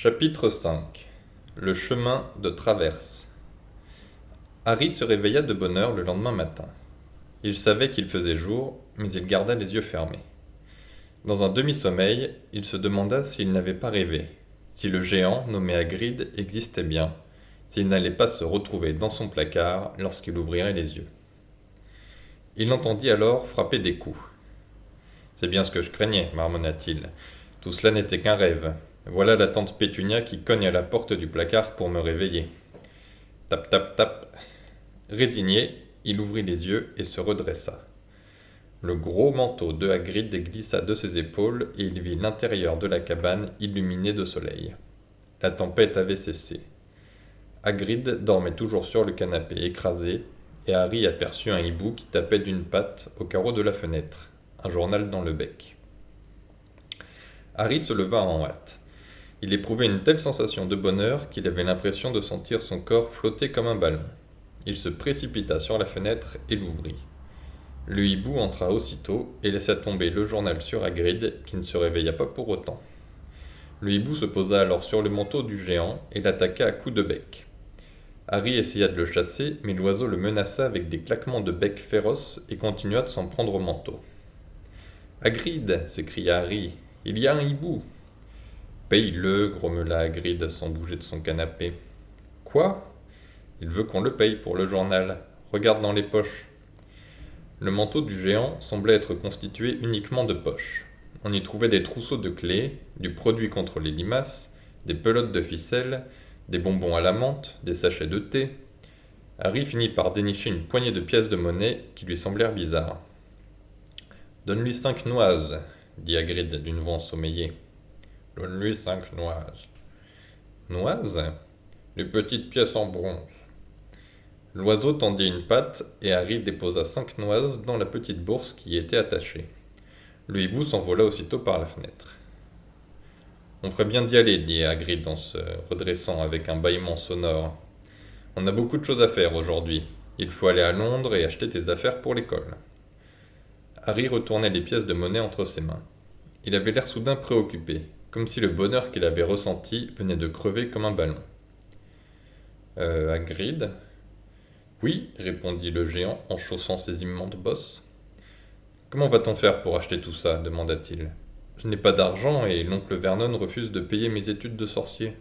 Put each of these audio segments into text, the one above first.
Chapitre 5. Le chemin de traverse. Harry se réveilla de bonne heure le lendemain matin. Il savait qu'il faisait jour, mais il garda les yeux fermés. Dans un demi-sommeil, il se demanda s'il n'avait pas rêvé, si le géant nommé Hagrid existait bien, s'il n'allait pas se retrouver dans son placard lorsqu'il ouvrirait les yeux. Il entendit alors frapper des coups. « C'est bien ce que je craignais, marmonna-t-il. Tout cela n'était qu'un rêve. Voilà la tante Pétunia qui cogne à la porte du placard pour me réveiller. » Tap, tap, tap. Résigné, il ouvrit les yeux et se redressa. Le gros manteau de Hagrid glissa de ses épaules et il vit l'intérieur de la cabane illuminé de soleil. La tempête avait cessé. Hagrid dormait toujours sur le canapé écrasé et Harry aperçut un hibou qui tapait d'une patte au carreau de la fenêtre, un journal dans le bec. Harry se leva en hâte. Il éprouvait une telle sensation de bonheur qu'il avait l'impression de sentir son corps flotter comme un ballon. Il se précipita sur la fenêtre et l'ouvrit. Le hibou entra aussitôt et laissa tomber le journal sur Hagrid, qui ne se réveilla pas pour autant. Le hibou se posa alors sur le manteau du géant et l'attaqua à coups de bec. Harry essaya de le chasser, mais l'oiseau le menaça avec des claquements de bec féroces et continua de s'en prendre au manteau. « Hagrid !» s'écria Harry. « Il y a un hibou !»« Paye-le !» grommela Hagrid sans bouger de son canapé. « Quoi ? Il veut qu'on le paye pour le journal. Regarde dans les poches. » Le manteau du géant semblait être constitué uniquement de poches. On y trouvait des trousseaux de clés, du produit contre les limaces, des pelotes de ficelle, des bonbons à la menthe, des sachets de thé. Harry finit par dénicher une poignée de pièces de monnaie qui lui semblèrent bizarres. « Donne-lui 5 noises, » dit Hagrid d'une voix ensommeillée. « Donne-lui 5 noises. »« Noises ? Les petites pièces en bronze. » L'oiseau tendit une patte et Harry déposa 5 noises dans la petite bourse qui y était attachée. Le hibou s'envola aussitôt par la fenêtre. « On ferait bien d'y aller, » dit Hagrid en se redressant avec un bâillement sonore. « On a beaucoup de choses à faire aujourd'hui. Il faut aller à Londres et acheter tes affaires pour l'école. » Harry retournait les pièces de monnaie entre ses mains. Il avait l'air soudain préoccupé, comme si le bonheur qu'il avait ressenti venait de crever comme un ballon. « Hagrid ?» « Oui, » répondit le géant en chaussant ses immenses bosses. « Comment va-t-on faire pour acheter tout ça ?» demanda-t-il. « Je n'ai pas d'argent et l'oncle Vernon refuse de payer mes études de sorcier. »«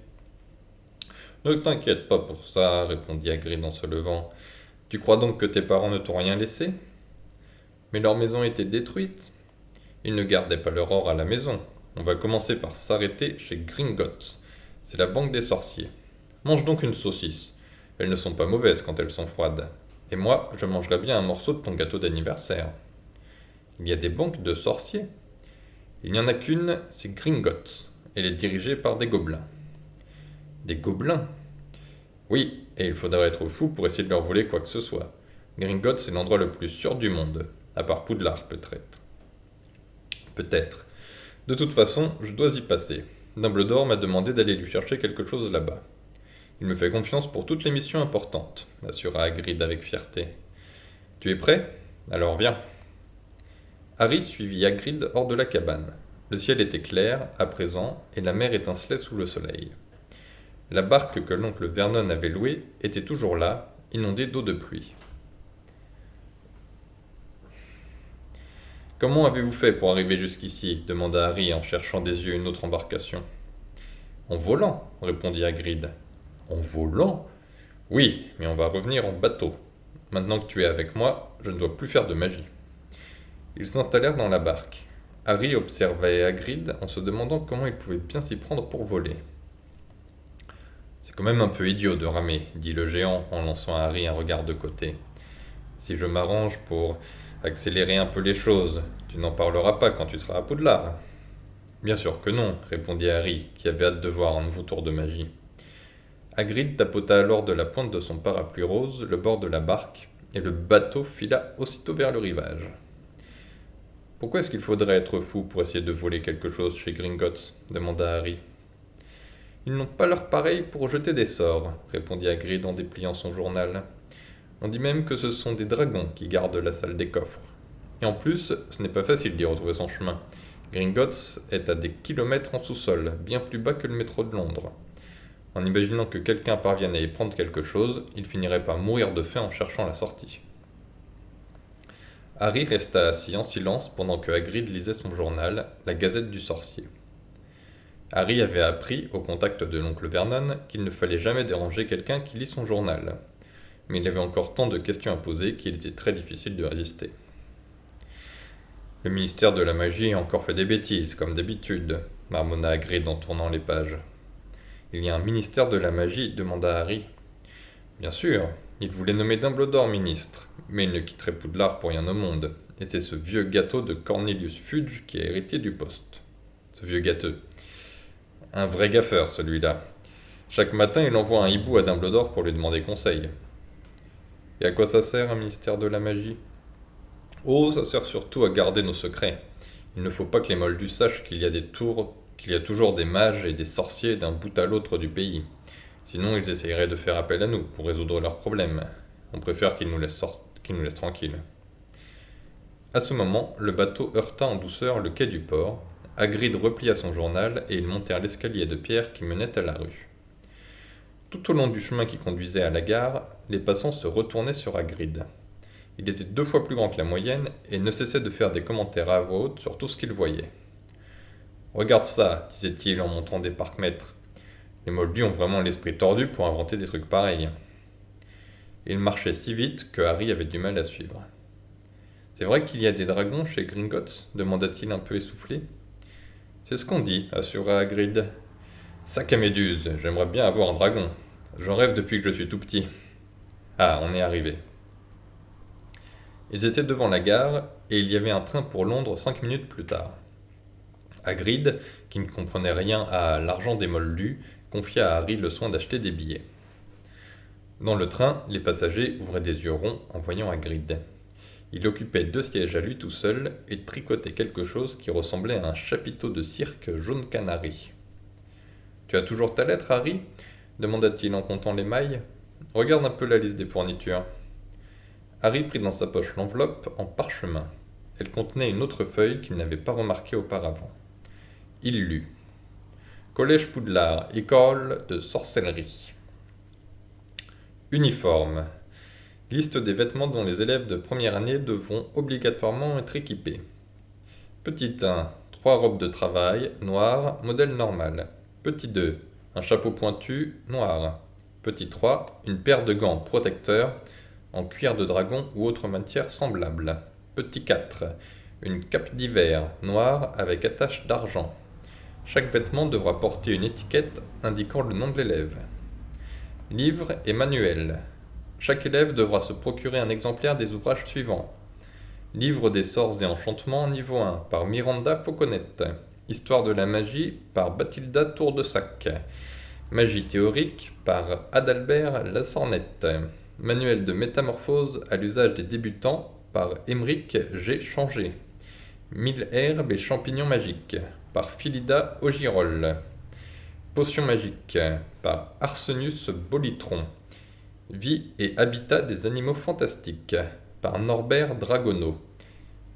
Ne t'inquiète pas pour ça, » répondit Hagrid en se levant. « Tu crois donc que tes parents ne t'ont rien laissé ? Mais leur maison était détruite. Ils ne gardaient pas leur or à la maison. On va commencer par s'arrêter chez Gringotts. C'est la banque des sorciers. Mange donc une saucisse. Elles ne sont pas mauvaises quand elles sont froides. Et moi, je mangerai bien un morceau de ton gâteau d'anniversaire. » « Il y a des banques de sorciers ? » ?»« Il n'y en a qu'une, c'est Gringotts. Elle est dirigée par des gobelins. »« Des gobelins ? » ?»« Oui, et il faudrait être fou pour essayer de leur voler quoi que ce soit. Gringotts, c'est l'endroit le plus sûr du monde, à part Poudlard peut-être. »« Peut-être. De toute façon, je dois y passer. Dumbledore m'a demandé d'aller lui chercher quelque chose là-bas. » « Il me fait confiance pour toutes les missions importantes, » assura Hagrid avec fierté. « Tu es prêt ? Alors viens. » Harry suivit Hagrid hors de la cabane. Le ciel était clair, à présent, et la mer étincelait sous le soleil. La barque que l'oncle Vernon avait louée était toujours là, inondée d'eau de pluie. « Comment avez-vous fait pour arriver jusqu'ici » demanda Harry en cherchant des yeux une autre embarcation. « En volant, » répondit Hagrid. « En volant ? Oui, mais on va revenir en bateau. Maintenant que tu es avec moi, je ne dois plus faire de magie. » Ils s'installèrent dans la barque. Harry observait Hagrid en se demandant comment il pouvait bien s'y prendre pour voler. « C'est quand même un peu idiot de ramer, » dit le géant en lançant à Harry un regard de côté. « Si je m'arrange pour accélérer un peu les choses, tu n'en parleras pas quand tu seras à Poudlard. »« Bien sûr que non, » répondit Harry, qui avait hâte de voir un nouveau tour de magie. Hagrid tapota alors de la pointe de son parapluie rose le bord de la barque, et le bateau fila aussitôt vers le rivage. « Pourquoi est-ce qu'il faudrait être fou pour essayer de voler quelque chose chez Gringotts ?» demanda Harry. « Ils n'ont pas leur pareil pour jeter des sorts, » répondit Hagrid en dépliant son journal. « On dit même que ce sont des dragons qui gardent la salle des coffres. Et en plus, ce n'est pas facile d'y retrouver son chemin, Gringotts est à des kilomètres en sous-sol, bien plus bas que le métro de Londres. En imaginant que quelqu'un parvienne à y prendre quelque chose, il finirait par mourir de faim en cherchant la sortie. Harry resta assis en silence pendant que Hagrid lisait son journal, la Gazette du Sorcier. Harry avait appris, au contact de l'oncle Vernon, qu'il ne fallait jamais déranger quelqu'un qui lit son journal. Mais il avait encore tant de questions à poser qu'il était très difficile de résister. Le ministère de la Magie a encore fait des bêtises, comme d'habitude, marmonna Hagrid en tournant les pages. Il y a un ministère de la Magie, demanda Harry. Bien sûr, il voulait nommer Dumbledore ministre, mais il ne quitterait Poudlard pour rien au monde, et c'est ce vieux gâteau de Cornelius Fudge qui a hérité du poste. Ce vieux gâteux. Un vrai gaffeur, celui-là. Chaque matin, il envoie un hibou à Dumbledore pour lui demander conseil. Et à quoi ça sert, un ministère de la Magie ? Oh, ça sert surtout à garder nos secrets. Il ne faut pas que les Moldus sachent qu'il y a toujours des mages et des sorciers d'un bout à l'autre du pays. Sinon, ils essaieraient de faire appel à nous pour résoudre leurs problèmes. On préfère qu'ils nous laissent tranquilles. À ce moment, le bateau heurta en douceur le quai du port. Hagrid replia son journal et ils montèrent l'escalier de pierre qui menait à la rue. Tout au long du chemin qui conduisait à la gare, les passants se retournaient sur Hagrid. Il était 2 fois plus grand que la moyenne et ne cessait de faire des commentaires à voix haute sur tout ce qu'il voyait. « Regarde ça, disait-il en montrant des parcs-mètres. Les Moldus ont vraiment l'esprit tordu pour inventer des trucs pareils. » Il marchait si vite que Harry avait du mal à suivre. « C'est vrai qu'il y a des dragons chez Gringotts ?» demanda-t-il un peu essoufflé. « C'est ce qu'on dit, assura Hagrid. Sac à méduse, j'aimerais bien avoir un dragon. J'en rêve depuis que je suis tout petit. Ah, on est arrivé. » Ils étaient devant la gare, et il y avait un train pour Londres 5 minutes plus tard. Hagrid, qui ne comprenait rien à l'argent des Moldus, confia à Harry le soin d'acheter des billets. Dans le train, les passagers ouvraient des yeux ronds en voyant Hagrid. Il occupait 2 sièges à lui tout seul et tricotait quelque chose qui ressemblait à un chapiteau de cirque jaune canari. « Tu as toujours ta lettre, Harry » demanda-t-il en comptant les mailles. « Regarde un peu la liste des fournitures. » Harry prit dans sa poche l'enveloppe en parchemin. Elle contenait une autre feuille qu'il n'avait pas remarquée auparavant. Il lut. Collège Poudlard, école de sorcellerie. Uniforme. Liste des vêtements dont les élèves de première année devront obligatoirement être équipés. Petit 1, 3 robes de travail, noires, modèle normal. Petit 2, un chapeau pointu, noir. Petit 3, une paire de gants protecteurs, en cuir de dragon ou autre matière semblable. Petit 4, une cape d'hiver, noire avec attache d'argent. Chaque vêtement devra porter une étiquette indiquant le nom de l'élève. Livres et manuels. Chaque élève devra se procurer un exemplaire des ouvrages suivants. Livre des sorts et enchantements niveau 1 par Miranda Fauconnette. Histoire de la magie par Bathilda Tour-de-Sac. Magie théorique par Adalbert Lassornette. Manuel de métamorphose à l'usage des débutants par Émeric G. Changé. 1000 herbes et champignons magiques par Philida Ogirol. Potions magiques par Arsenius Bolitron. Vie et habitat des animaux fantastiques par Norbert Dragoneau.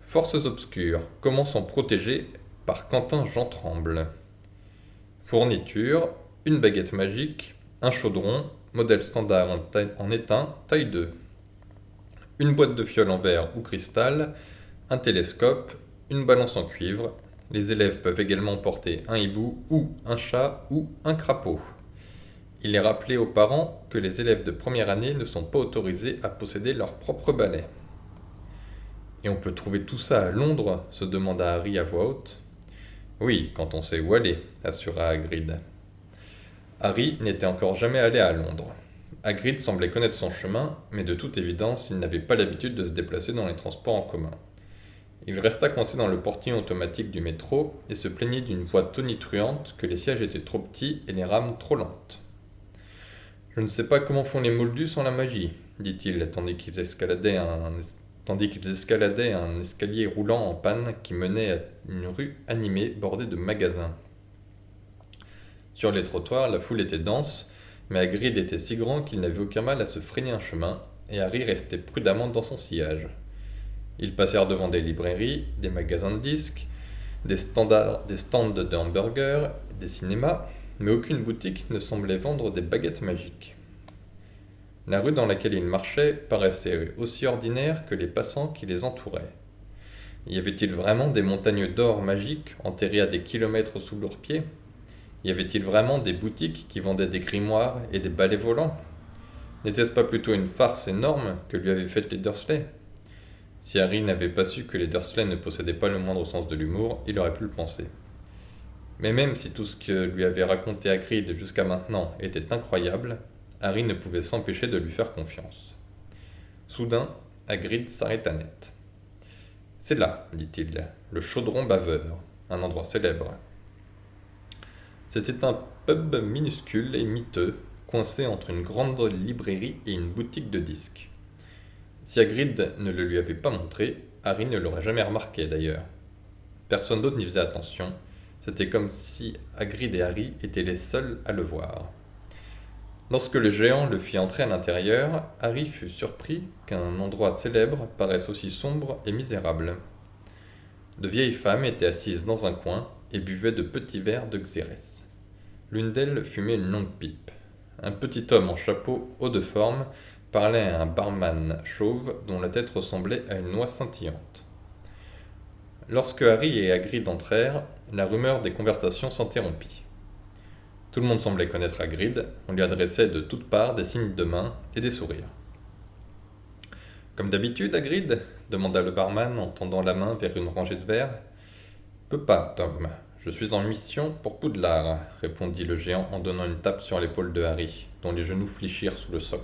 Forces obscures, comment s'en protéger par Quentin Jean Tremble. Fourniture, une baguette magique, un chaudron, modèle standard en étain, taille 2. Une boîte de fioles en verre ou cristal, un télescope, une balance en cuivre. Les élèves peuvent également porter un hibou ou un chat ou un crapaud. Il est rappelé aux parents que les élèves de première année ne sont pas autorisés à posséder leur propre balai. « Et on peut trouver tout ça à Londres ?» se demanda Harry à voix haute. « Oui, quand on sait où aller », assura Hagrid. Harry n'était encore jamais allé à Londres. Hagrid semblait connaître son chemin, mais de toute évidence, il n'avait pas l'habitude de se déplacer dans les transports en commun. Il resta coincé dans le portillon automatique du métro et se plaignit d'une voix tonitruante que les sièges étaient trop petits et les rames trop lentes. « Je ne sais pas comment font les Moldus sans la magie, » dit-il, tandis qu'ils escaladaient un escalier roulant en panne qui menait à une rue animée bordée de magasins. Sur les trottoirs, la foule était dense, mais Hagrid était si grand qu'il n'avait aucun mal à se frayer un chemin, et Harry restait prudemment dans son sillage. Ils passèrent devant des librairies, des magasins de disques, des stands de hamburgers, des cinémas, mais aucune boutique ne semblait vendre des baguettes magiques. La rue dans laquelle il marchait paraissait aussi ordinaire que les passants qui les entouraient. Y avait-il vraiment des montagnes d'or magiques enterrées à des kilomètres sous leurs pieds? Y avait-il vraiment des boutiques qui vendaient des grimoires et des balais volants? N'était-ce pas plutôt une farce énorme que lui avaient faite les Dursley? Si Harry n'avait pas su que les Dursley ne possédaient pas le moindre sens de l'humour, il aurait pu le penser. Mais même si tout ce que lui avait raconté Hagrid jusqu'à maintenant était incroyable, Harry ne pouvait s'empêcher de lui faire confiance. Soudain, Hagrid s'arrêta net. « C'est là, dit-il, le Chaudron Baveur, un endroit célèbre. » C'était un pub minuscule et miteux, coincé entre une grande librairie et une boutique de disques. Si Hagrid ne le lui avait pas montré, Harry ne l'aurait jamais remarqué d'ailleurs. Personne d'autre n'y faisait attention, c'était comme si Hagrid et Harry étaient les seuls à le voir. Lorsque le géant le fit entrer à l'intérieur, Harry fut surpris qu'un endroit célèbre paraisse aussi sombre et misérable. De vieilles femmes étaient assises dans un coin et buvaient de petits verres de xérès. L'une d'elles fumait une longue pipe. Un petit homme en chapeau haut de forme parlait à un barman chauve dont la tête ressemblait à une noix scintillante. Lorsque Harry et Hagrid entrèrent, la rumeur des conversations s'interrompit. Tout le monde semblait connaître Hagrid, on lui adressait de toutes parts des signes de main et des sourires. « Comme d'habitude, Hagrid ?» demanda le barman en tendant la main vers une rangée de verres. « Peu pas, Tom. Je suis en mission pour Poudlard, » répondit le géant en donnant une tape sur l'épaule de Harry, dont les genoux fléchirent sous le choc.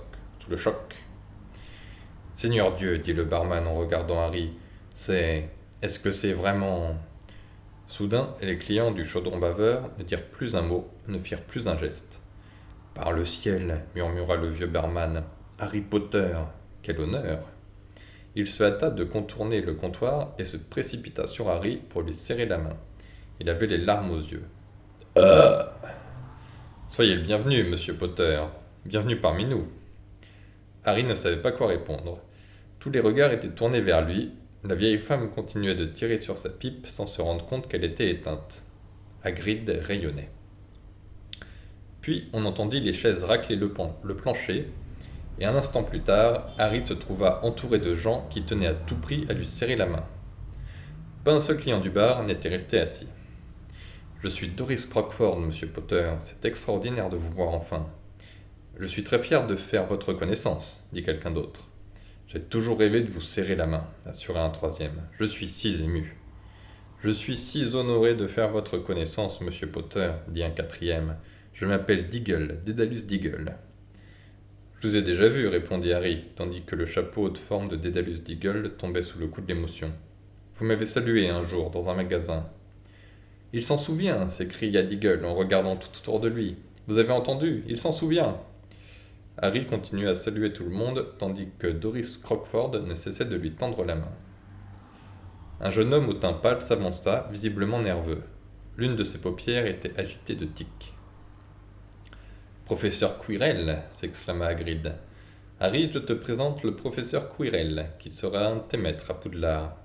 « Seigneur Dieu, » dit le barman en regardant Harry, « est-ce que c'est vraiment... » Soudain, les clients du Chaudron Baveur ne dirent plus un mot, ne firent plus un geste. « Par le ciel, » murmura le vieux barman, « Harry Potter, quel honneur !» Il se hâta de contourner le comptoir et se précipita sur Harry pour lui serrer la main. Il avait les larmes aux yeux. « Soyez le bienvenu, monsieur Potter. Bienvenue parmi nous. » Harry ne savait pas quoi répondre. Tous les regards étaient tournés vers lui. La vieille femme continuait de tirer sur sa pipe sans se rendre compte qu'elle était éteinte. Hagrid rayonnait. Puis on entendit les chaises racler le plancher, et un instant plus tard, Harry se trouva entouré de gens qui tenaient à tout prix à lui serrer la main. Pas un seul client du bar n'était resté assis. « Je suis Doris Crockford, monsieur Potter. C'est extraordinaire de vous voir enfin. »« Je suis très fier de faire votre connaissance, » dit quelqu'un d'autre. « J'ai toujours rêvé de vous serrer la main, » assura un troisième. « Je suis si ému. »« Je suis si honoré de faire votre connaissance, monsieur Potter, » dit un quatrième. « Je m'appelle Diggle, Dédalus Diggle. »« Je vous ai déjà vu, » répondit Harry, tandis que le chapeau de forme de Dédalus Diggle tombait sous le coup de l'émotion. « Vous m'avez salué un jour dans un magasin. »« Il s'en souvient, » s'écria Diggle en regardant tout autour de lui. « Vous avez entendu, il s'en souvient !» Harry continuait à saluer tout le monde, tandis que Doris Crockford ne cessait de lui tendre la main. Un jeune homme au teint pâle s'avança, visiblement nerveux. L'une de ses paupières était agitée de tics. « Professeur Quirrell !» s'exclama Hagrid. « Harry, je te présente le professeur Quirrell, qui sera un de tes maîtres à Poudlard. »«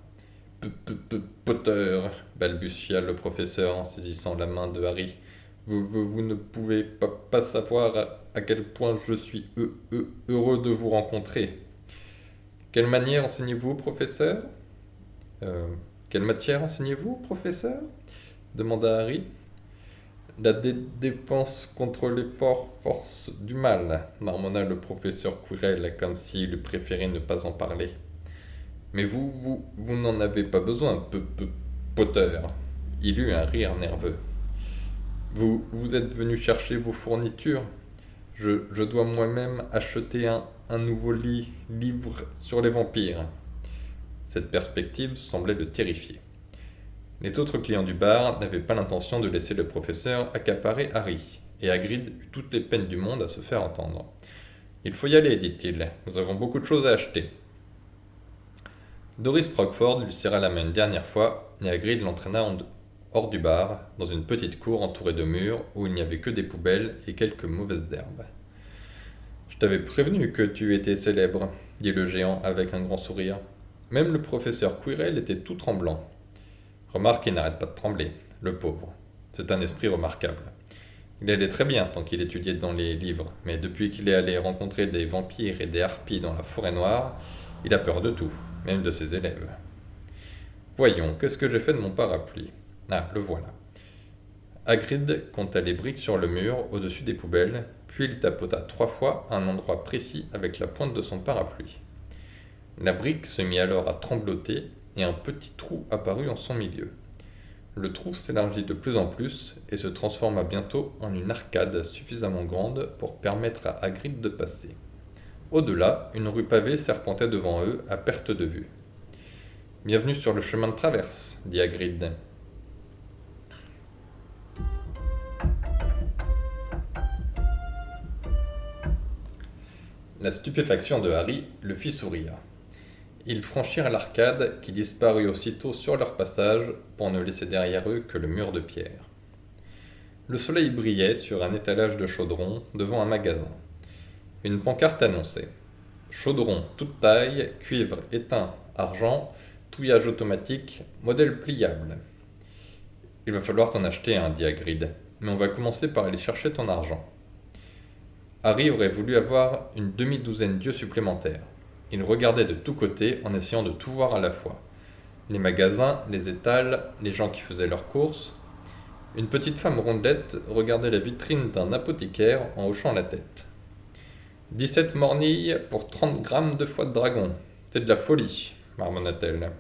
Potter !» balbutia le professeur en saisissant la main de Harry. « Vous ne pouvez pas savoir à quel point je suis heureux de vous rencontrer. »« Quelle manière enseignez-vous, professeur ?»« Quelle matière enseignez-vous, professeur ?» demanda Harry. « La défense contre les forces du mal, » marmonna le professeur Quirrell, comme s'il préférait ne pas en parler. « Mais vous n'en avez pas besoin, Potter. » Il eut un rire nerveux. « Vous êtes venu chercher vos fournitures. Je dois moi-même acheter un nouveau livre sur les vampires. » Cette perspective semblait le terrifier. Les autres clients du bar n'avaient pas l'intention de laisser le professeur accaparer Harry, et Hagrid eut toutes les peines du monde à se faire entendre. « Il faut y aller, dit-il. Nous avons beaucoup de choses à acheter. » Doris Crockford lui serra la main une dernière fois, et Hagrid l'entraîna hors du bar, dans une petite cour entourée de murs, où il n'y avait que des poubelles et quelques mauvaises herbes. « Je t'avais prévenu que tu étais célèbre, » dit le géant avec un grand sourire. Même le professeur Quirrell était tout tremblant. « Remarque qu'il n'arrête pas de trembler, le pauvre. C'est un esprit remarquable. Il allait très bien tant qu'il étudiait dans les livres, mais depuis qu'il est allé rencontrer des vampires et des harpies dans la forêt noire, il a peur de tout, même de ses élèves. Voyons, qu'est-ce que j'ai fait de mon parapluie? Ah, le voilà. Hagrid compta les briques sur le mur, au-dessus des poubelles, puis il tapota 3 fois à un endroit précis avec la pointe de son parapluie. La brique se mit alors à trembloter et un petit trou apparut en son milieu. Le trou s'élargit de plus en plus et se transforma bientôt en une arcade suffisamment grande pour permettre à Hagrid de passer. Au-delà, une rue pavée serpentait devant eux à perte de vue. « Bienvenue sur le chemin de traverse, » dit Hagrid. La stupéfaction de Harry le fit sourire. Ils franchirent l'arcade qui disparut aussitôt sur leur passage pour ne laisser derrière eux que le mur de pierre. Le soleil brillait sur un étalage de chaudrons devant un magasin. Une pancarte annonçait « Chaudron toute taille, cuivre éteint, argent, touillage automatique, modèle pliable. » « Il va falloir t'en acheter un, dit Hagrid, mais on va commencer par aller chercher ton argent. » Harry aurait voulu avoir une demi-douzaine d'yeux supplémentaires. Il regardait de tous côtés en essayant de tout voir à la fois. Les magasins, les étals, les gens qui faisaient leurs courses. Une petite femme rondelette regardait la vitrine d'un apothicaire en hochant la tête. 17 mornilles pour 30 grammes de foie de dragon. C'est de la folie, marmonna-t-elle.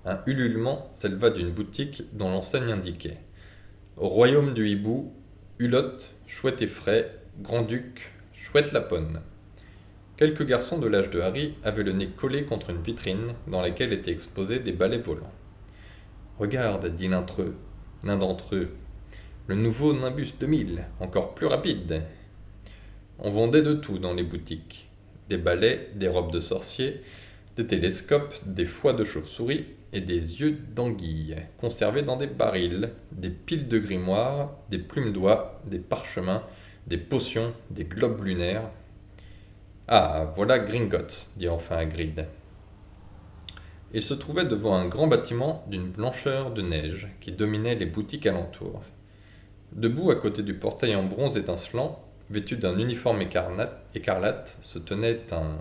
Un ululement s'éleva d'une boutique dont l'enseigne indiquait « Au royaume du hibou, Hulotte, chouette et frais, grand-duc, chouette laponne. » Quelques garçons de l'âge de Harry avaient le nez collé contre une vitrine dans laquelle étaient exposés des balais volants. « Regarde, dit l'un d'entre eux, le nouveau Nimbus 2000, encore plus rapide. » On vendait de tout dans les boutiques. Des balais, des robes de sorcier, des télescopes, des foies de chauve-souris et des yeux d'anguille, conservés dans des barils, des piles de grimoires, des plumes d'oie, des parchemins, des potions, des globes lunaires. « Ah, voilà Gringotts, dit enfin Hagrid. Il se trouvait devant un grand bâtiment d'une blancheur de neige qui dominait les boutiques alentour. Debout à côté du portail en bronze étincelant, vêtu d'un uniforme écarlate, se tenait un...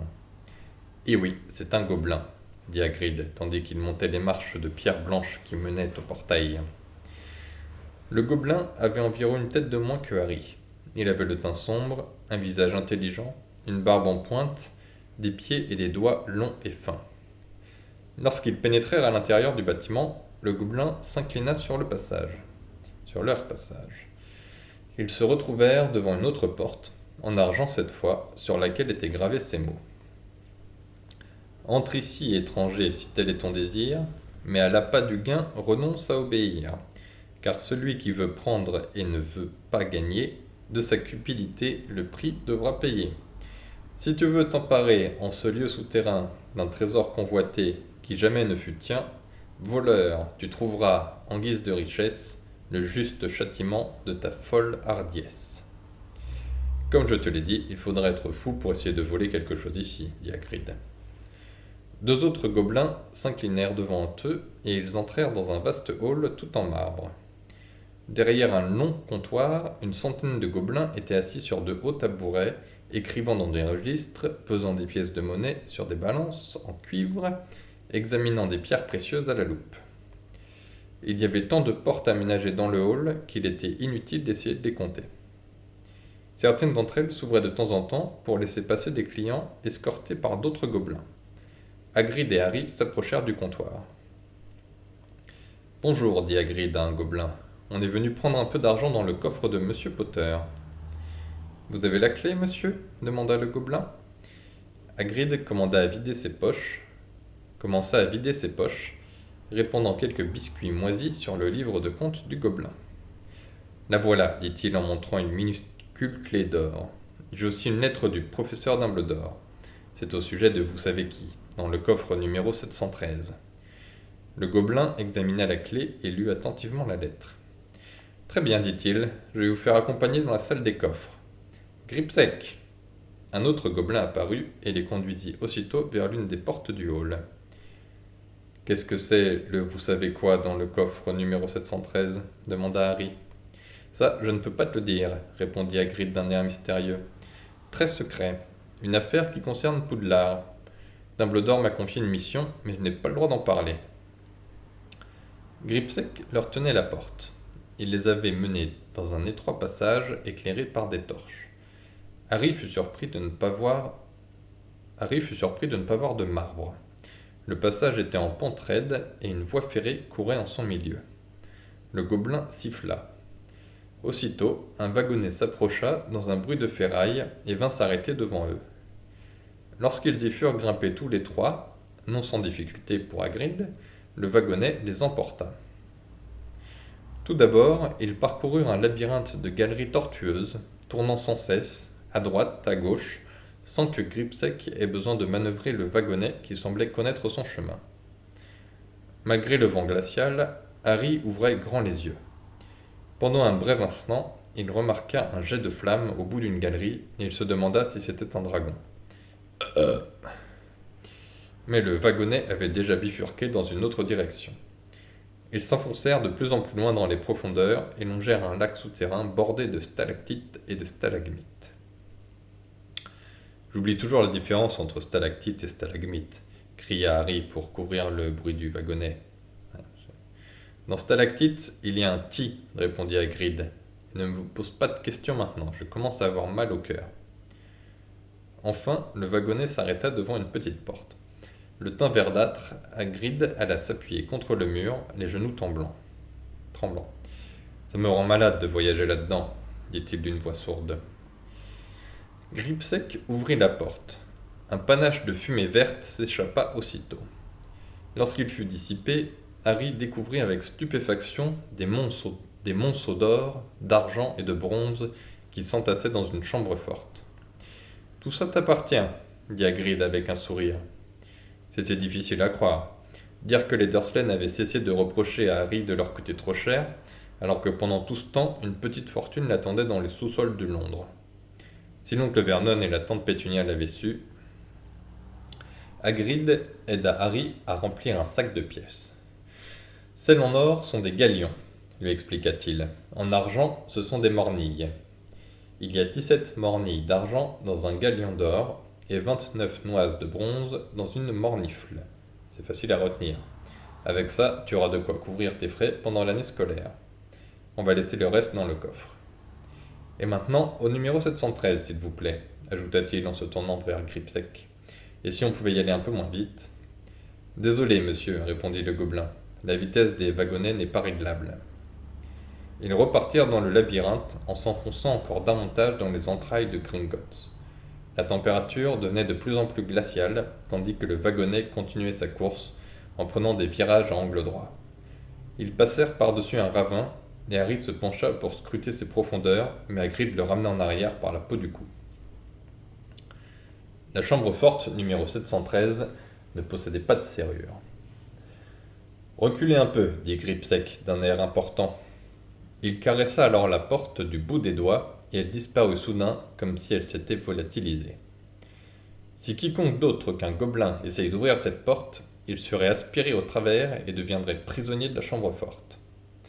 « Eh oui, c'est un gobelin, » dit Hagrid, tandis qu'il montait les marches de pierre blanche qui menaient au portail. Le gobelin avait environ une tête de moins que Harry. Il avait le teint sombre, un visage intelligent, une barbe en pointe, des pieds et des doigts longs et fins. Lorsqu'ils pénétrèrent à l'intérieur du bâtiment, le gobelin s'inclina sur leur passage. Ils se retrouvèrent devant une autre porte, en argent cette fois, sur laquelle étaient gravés ces mots. « Entre ici, étranger, si tel est ton désir, mais à l'appât du gain, renonce à obéir. Car celui qui veut prendre et ne veut pas gagner, de sa cupidité le prix devra payer. Si tu veux t'emparer en ce lieu souterrain d'un trésor convoité qui jamais ne fut tien, voleur, tu trouveras, en guise de richesse, le juste châtiment de ta folle hardiesse. » Comme je te l'ai dit, il faudra être fou pour essayer de voler quelque chose ici, dit Hagrid. 2 autres gobelins s'inclinèrent devant eux et ils entrèrent dans un vaste hall tout en marbre. Derrière un long comptoir, une centaine de gobelins étaient assis sur de hauts tabourets, écrivant dans des registres, pesant des pièces de monnaie sur des balances en cuivre, examinant des pierres précieuses à la loupe. Il y avait tant de portes aménagées dans le hall qu'il était inutile d'essayer de les compter. Certaines d'entre elles s'ouvraient de temps en temps pour laisser passer des clients escortés par d'autres gobelins. Hagrid et Harry s'approchèrent du comptoir. « Bonjour, dit Hagrid à un gobelin. On est venu prendre un peu d'argent dans le coffre de Monsieur Potter. »« Vous avez la clé, monsieur » demanda le gobelin. Hagrid commença à vider ses poches, répandant quelques biscuits moisis sur le livre de compte du gobelin. « La voilà, dit-il en montrant une minuscule clé d'or. J'ai aussi une lettre du professeur Dumbledore. C'est au sujet de vous savez qui, dans le coffre numéro 713. » Le gobelin examina la clé et lut attentivement la lettre. « Très bien, dit-il, je vais vous faire accompagner dans la salle des coffres. Gripsec !» Un autre gobelin apparut et les conduisit aussitôt vers l'une des portes du hall. Qu'est-ce que c'est le vous savez quoi dans le coffre numéro 713 demanda Harry. Ça, je ne peux pas te le dire, répondit Hagrid d'un air mystérieux. Très secret. Une affaire qui concerne Poudlard. Dumbledore m'a confié une mission, mais je n'ai pas le droit d'en parler. Gripsec leur tenait la porte. Il les avait menés dans un étroit passage éclairé par des torches. Harry fut surpris de ne pas voir de marbre. Le passage était en pente raide et une voie ferrée courait en son milieu. Le gobelin siffla. Aussitôt, un wagonnet s'approcha dans un bruit de ferraille et vint s'arrêter devant eux. Lorsqu'ils y furent grimpés tous les trois, non sans difficulté pour Hagrid, le wagonnet les emporta. Tout d'abord, ils parcoururent un labyrinthe de galeries tortueuses, tournant sans cesse, à droite, à gauche, sans que Gripsec ait besoin de manœuvrer le wagonnet qui semblait connaître son chemin. Malgré le vent glacial, Harry ouvrait grand les yeux. Pendant un bref instant, il remarqua un jet de flamme au bout d'une galerie et il se demanda si c'était un dragon. Mais le wagonnet avait déjà bifurqué dans une autre direction. Ils s'enfoncèrent de plus en plus loin dans les profondeurs et longèrent un lac souterrain bordé de stalactites et de stalagmites. J'oublie toujours la différence entre stalactite et stalagmite, cria Harry pour couvrir le bruit du wagonnet. Dans stalactite, il y a un ti, répondit Hagrid. Ne me pose pas de questions maintenant, je commence à avoir mal au cœur. Enfin, le wagonnet s'arrêta devant une petite porte. Le teint verdâtre, Hagrid alla s'appuyer contre le mur, les genoux tremblants. Ça me rend malade de voyager là-dedans, dit-il d'une voix sourde. Gripsec ouvrit la porte. Un panache de fumée verte s'échappa aussitôt. Lorsqu'il fut dissipé, Harry découvrit avec stupéfaction des monceaux d'or, d'argent et de bronze qui s'entassaient dans une chambre forte. « Tout ça t'appartient, » dit Hagrid avec un sourire. C'était difficile à croire. Dire que les Dursley n'avaient cessé de reprocher à Harry de leur coûter trop cher, alors que pendant tout ce temps, une petite fortune l'attendait dans les sous-sols de Londres. Si l'oncle Vernon et la tante Pétunia l'avaient su, Hagrid aida Harry à remplir un sac de pièces. « Celles en or sont des galions, lui expliqua-t-il. En argent, ce sont des mornilles. Il y a 17 mornilles d'argent dans un galion d'or et 29 noises de bronze dans une mornifle. C'est facile à retenir. Avec ça, tu auras de quoi couvrir tes frais pendant l'année scolaire. On va laisser le reste dans le coffre. Et maintenant, au numéro 713, s'il vous plaît, ajouta-t-il en se tournant vers Gripsec. Et si on pouvait y aller un peu moins vite ? Désolé, monsieur, répondit le gobelin. La vitesse des wagonnets n'est pas réglable. Ils repartirent dans le labyrinthe en s'enfonçant encore davantage dans les entrailles de Gringotts. La température devenait de plus en plus glaciale, tandis que le wagonnet continuait sa course en prenant des virages à angle droit. Ils passèrent par-dessus un ravin, et Harry se pencha pour scruter ses profondeurs, mais Hagrid le ramena en arrière par la peau du cou. La chambre forte, numéro 713, ne possédait pas de serrure. « Reculez un peu, dit Gripsec d'un air important. Il caressa alors la porte du bout des doigts, et elle disparut soudain comme si elle s'était volatilisée. Si quiconque d'autre qu'un gobelin essaye d'ouvrir cette porte, il serait aspiré au travers et deviendrait prisonnier de la chambre forte.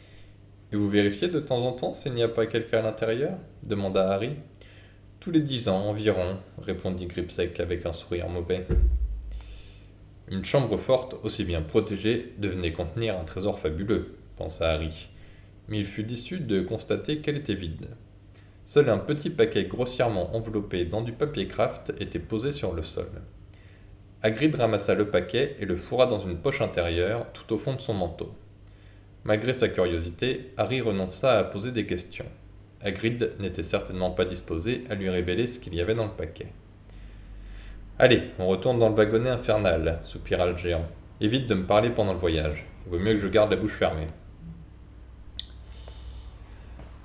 « Et vous vérifiez de temps en temps s'il n'y a pas quelqu'un à l'intérieur » demanda Harry. « Tous les 10 ans environ, » répondit Gripsec avec un sourire mauvais. Une chambre forte aussi bien protégée devenait contenir un trésor fabuleux, pensa Harry, mais il fut déçu de constater qu'elle était vide. Seul un petit paquet grossièrement enveloppé dans du papier craft était posé sur le sol. Hagrid ramassa le paquet et le fourra dans une poche intérieure, tout au fond de son manteau. Malgré sa curiosité, Harry renonça à poser des questions. Hagrid n'était certainement pas disposé à lui révéler ce qu'il y avait dans le paquet. « Allez, on retourne dans le wagonnet infernal, » soupira le géant. « Évite de me parler pendant le voyage. Il vaut mieux que je garde la bouche fermée. »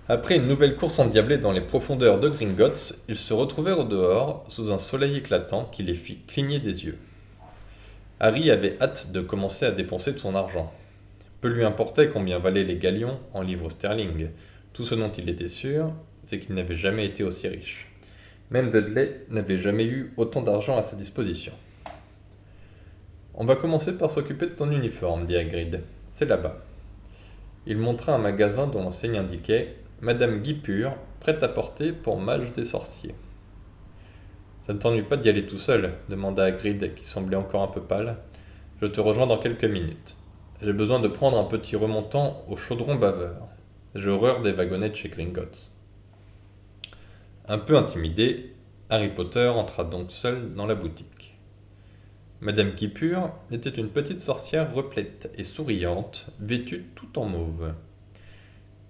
Après une nouvelle course endiablée dans les profondeurs de Gringotts, ils se retrouvèrent au dehors, sous un soleil éclatant qui les fit cligner des yeux. Harry avait hâte de commencer à dépenser de son argent. Peu lui importait combien valaient les galions en livres sterling. Tout ce dont il était sûr, c'est qu'il n'avait jamais été aussi riche. Même Dudley n'avait jamais eu autant d'argent à sa disposition. On va commencer par s'occuper de ton uniforme, dit Hagrid. C'est là-bas. Il montra un magasin dont l'enseigne indiquait Madame Guipure, prête à porter pour mages et sorciers. Ça ne t'ennuie pas d'y aller tout seul demanda Hagrid, qui semblait encore un peu pâle. Je te rejoins dans quelques minutes. J'ai besoin de prendre un petit remontant au chaudron baveur. J'ai horreur des wagonnettes chez Gringotts. Un peu intimidé, Harry Potter entra donc seul dans la boutique. Madame Guipure était une petite sorcière replète et souriante, vêtue tout en mauve.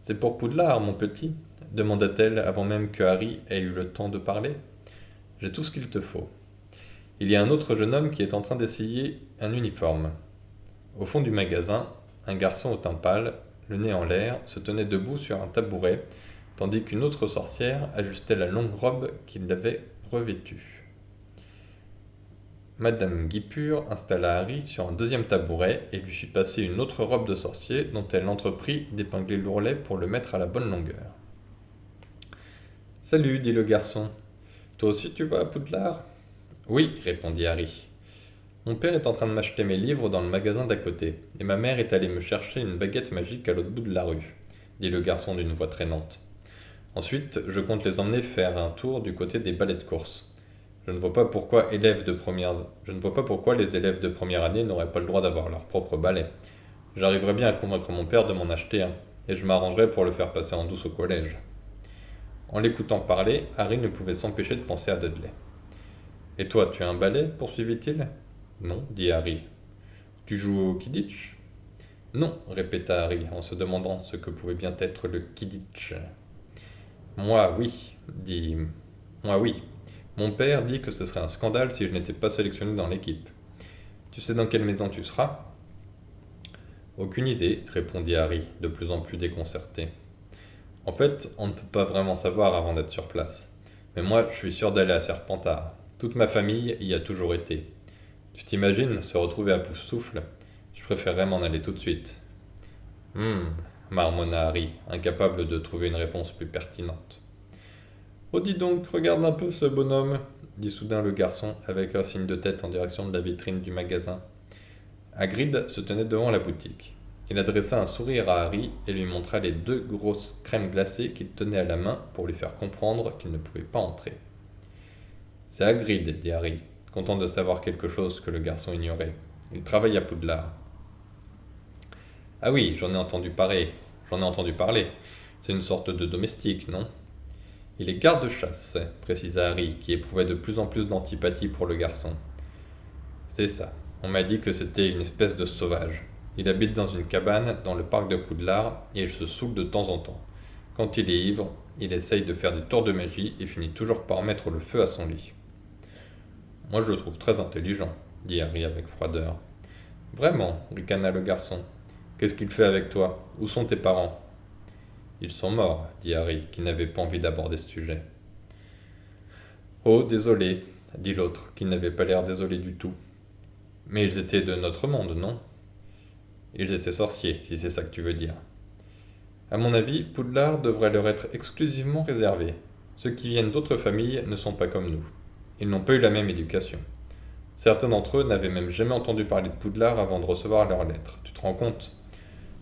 C'est pour Poudlard, mon petit demanda-t-elle avant même que Harry ait eu le temps de parler. J'ai tout ce qu'il te faut. Il y a un autre jeune homme qui est en train d'essayer un uniforme. Au fond du magasin, un garçon au teint pâle, le nez en l'air, se tenait debout sur un tabouret, tandis qu'une autre sorcière ajustait la longue robe qui l'avait revêtue. Madame Guipure installa Harry sur un deuxième tabouret et lui fit passer une autre robe de sorcier dont elle entreprit d'épingler l'ourlet pour le mettre à la bonne longueur. Salut, dit le garçon. Toi aussi tu vas à Poudlard ? Oui, répondit Harry. Mon père est en train de m'acheter mes livres dans le magasin d'à côté, et ma mère est allée me chercher une baguette magique à l'autre bout de la rue, dit le garçon d'une voix traînante. Ensuite, je compte les emmener faire un tour du côté des ballets de course. Je ne vois pas pourquoi les élèves de première année n'auraient pas le droit d'avoir leur propre ballet. J'arriverai bien à convaincre mon père de m'en acheter un, et je m'arrangerai pour le faire passer en douce au collège. En l'écoutant parler, Harry ne pouvait s'empêcher de penser à Dudley. Et toi, tu as un ballet poursuivit-il. Non, dit Harry. Tu joues au Quidditch? Non, répéta Harry, en se demandant ce que pouvait bien être le Quidditch. Moi, oui, dit. Moi, oui. Mon père dit que ce serait un scandale si je n'étais pas sélectionné dans l'équipe. Tu sais dans quelle maison tu seras? Aucune idée, répondit Harry, de plus en plus déconcerté. En fait, on ne peut pas vraiment savoir avant d'être sur place. Mais moi, je suis sûr d'aller à Serpentard. Toute ma famille y a toujours été. Tu t'imagines se retrouver à Poufsouffle? Je préférerais m'en aller tout de suite. Marmonna Harry, incapable de trouver une réponse plus pertinente. Oh, dis donc, regarde un peu ce bonhomme, dit soudain le garçon, avec un signe de tête en direction de la vitrine du magasin. Hagrid se tenait devant la boutique. Il adressa un sourire à Harry et lui montra les 2 grosses crèmes glacées qu'il tenait à la main pour lui faire comprendre qu'il ne pouvait pas entrer. C'est Hagrid, dit Harry, content de savoir quelque chose que le garçon ignorait. Il travaille à Poudlard. Ah oui, j'en ai entendu parler. C'est une sorte de domestique, non? Il est garde-chasse, précisa Harry, qui éprouvait de plus en plus d'antipathie pour le garçon. C'est ça. On m'a dit que c'était une espèce de sauvage. Il habite dans une cabane dans le parc de Poudlard et il se saoule de temps en temps. Quand il est ivre, il essaye de faire des tours de magie et finit toujours par mettre le feu à son lit. Moi je le trouve très intelligent, dit Harry avec froideur. Vraiment, ricana le garçon. Qu'est-ce qu'il fait avec toi? Où sont tes parents? Ils sont morts, dit Harry, qui n'avait pas envie d'aborder ce sujet. Oh, désolé, dit l'autre, qui n'avait pas l'air désolé du tout. Mais ils étaient de notre monde, non? Ils étaient sorciers, si c'est ça que tu veux dire. À mon avis, Poudlard devrait leur être exclusivement réservé. Ceux qui viennent d'autres familles ne sont pas comme nous. Ils n'ont pas eu la même éducation. Certains d'entre eux n'avaient même jamais entendu parler de Poudlard avant de recevoir leurs lettres. Tu te rends compte?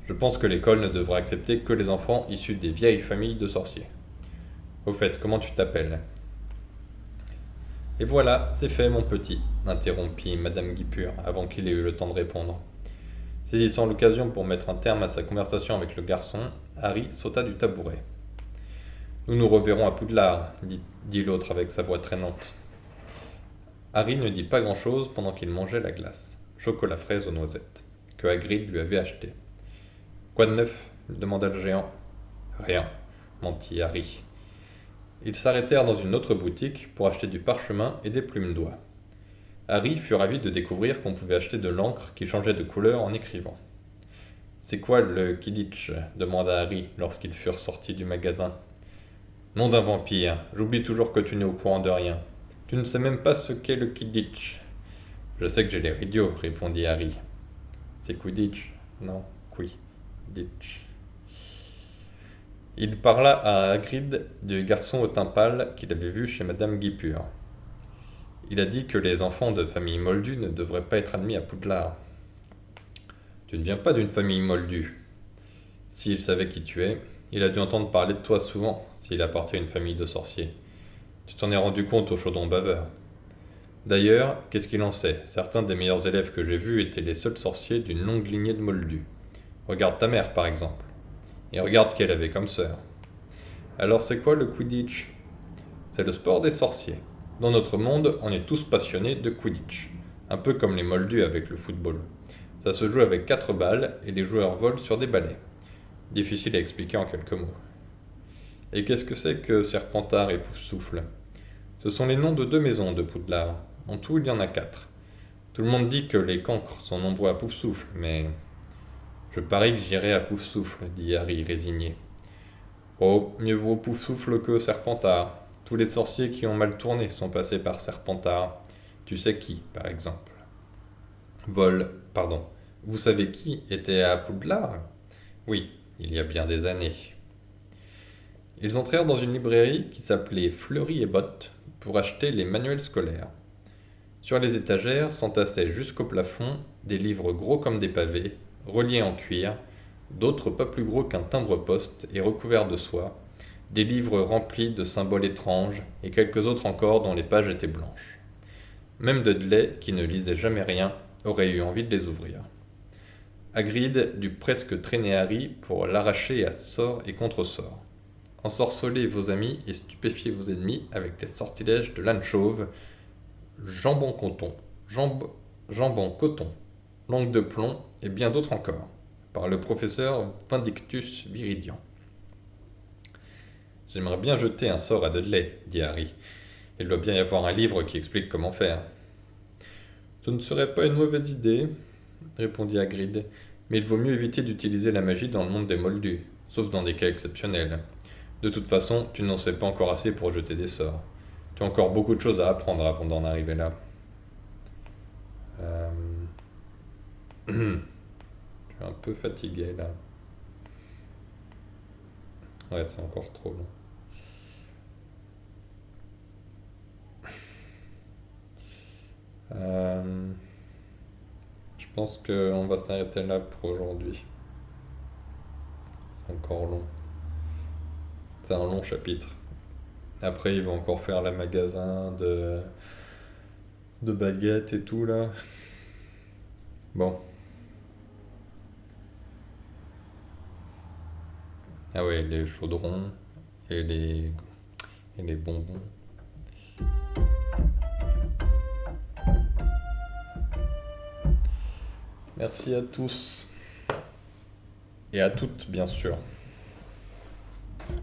Je pense que l'école ne devrait accepter que les enfants issus des vieilles familles de sorciers. Au fait, comment tu t'appelles? Et voilà, c'est fait, mon petit, interrompit Madame Guipure avant qu'il ait eu le temps de répondre. Saisissant l'occasion pour mettre un terme à sa conversation avec le garçon, Harry sauta du tabouret. Nous nous reverrons à Poudlard, dit l'autre avec sa voix traînante. Harry ne dit pas grand-chose pendant qu'il mangeait la glace, chocolat fraise aux noisettes, que Hagrid lui avait acheté. Quoi de neuf? Demanda le géant. Rien, mentit Harry. Ils s'arrêtèrent dans une autre boutique pour acheter du parchemin et des plumes d'oie. Harry fut ravi de découvrir qu'on pouvait acheter de l'encre qui changeait de couleur en écrivant. C'est quoi le Quidditch? Demanda Harry lorsqu'ils furent sortis du magasin. Nom d'un vampire, j'oublie toujours que tu n'es au courant de rien. Tu ne sais même pas ce qu'est le Quidditch. Je sais que j'ai l'air idiot, répondit Harry. C'est Quidditch, non, Quidditch. Il parla à Hagrid du garçon au teint pâle qu'il avait vu chez Madame Guipure. Il a dit que les enfants de famille moldue ne devraient pas être admis à Poudlard. Tu ne viens pas d'une famille moldue. S'il savait qui tu es, il a dû entendre parler de toi souvent s'il appartient à une famille de sorciers. Tu t'en es rendu compte au chaudron baveur. D'ailleurs, qu'est-ce qu'il en sait? Certains des meilleurs élèves que j'ai vus étaient les seuls sorciers d'une longue lignée de moldus. Regarde ta mère, par exemple. Et regarde qu'elle avait comme sœur. Alors c'est quoi le Quidditch? C'est le sport des sorciers. Dans notre monde, on est tous passionnés de Quidditch. Un peu comme les moldus avec le football. Ça se joue avec 4 balles et les joueurs volent sur des balais. Difficile à expliquer en quelques mots. Et qu'est-ce que c'est que Serpentard et Poufsouffle? Ce sont les noms de 2 maisons de Poudlard. En tout, il y en a 4. Tout le monde dit que les cancres sont nombreux à Poufsouffle, mais... Je parie que j'irai à Poufsouffle, dit Harry résigné. Oh, mieux vaut Poufsouffle que Serpentard. Tous les sorciers qui ont mal tourné sont passés par Serpentard. Tu sais qui, par exemple? Pardon. Vous savez qui était à Poudlard? Oui, il y a bien des années. Ils entrèrent dans une librairie qui s'appelait Fleury et Bottes pour acheter les manuels scolaires. Sur les étagères s'entassaient jusqu'au plafond des livres gros comme des pavés, reliés en cuir, d'autres pas plus gros qu'un timbre-poste et recouverts de soie, des livres remplis de symboles étranges et quelques autres encore dont les pages étaient blanches. Même Dudley, qui ne lisait jamais rien, aurait eu envie de les ouvrir. Hagrid dut presque traîner Harry pour l'arracher à sort et contre-sort. Ensorcelez vos amis et stupéfiez vos ennemis avec les sortilèges de l'âne chauve, jambon coton, langue de plomb et bien d'autres encore, par le professeur Vindictus Viridian. J'aimerais bien jeter un sort à Dudley, dit Harry. Il doit bien y avoir un livre qui explique comment faire. Ce ne serait pas une mauvaise idée, répondit Hagrid, mais il vaut mieux éviter d'utiliser la magie dans le monde des moldus, sauf dans des cas exceptionnels. De toute façon, tu n'en sais pas encore assez pour jeter des sorts. Tu as encore beaucoup de choses à apprendre avant d'en arriver là. Je suis un peu fatigué là. Ouais, c'est encore trop long. Je pense qu'on va s'arrêter là pour aujourd'hui. C'est encore long. C'est un long chapitre. Après, il va encore faire le magasin de baguettes et tout là. Bon. Ah ouais, les chaudrons et les bonbons. Merci à tous. Et à toutes, bien sûr.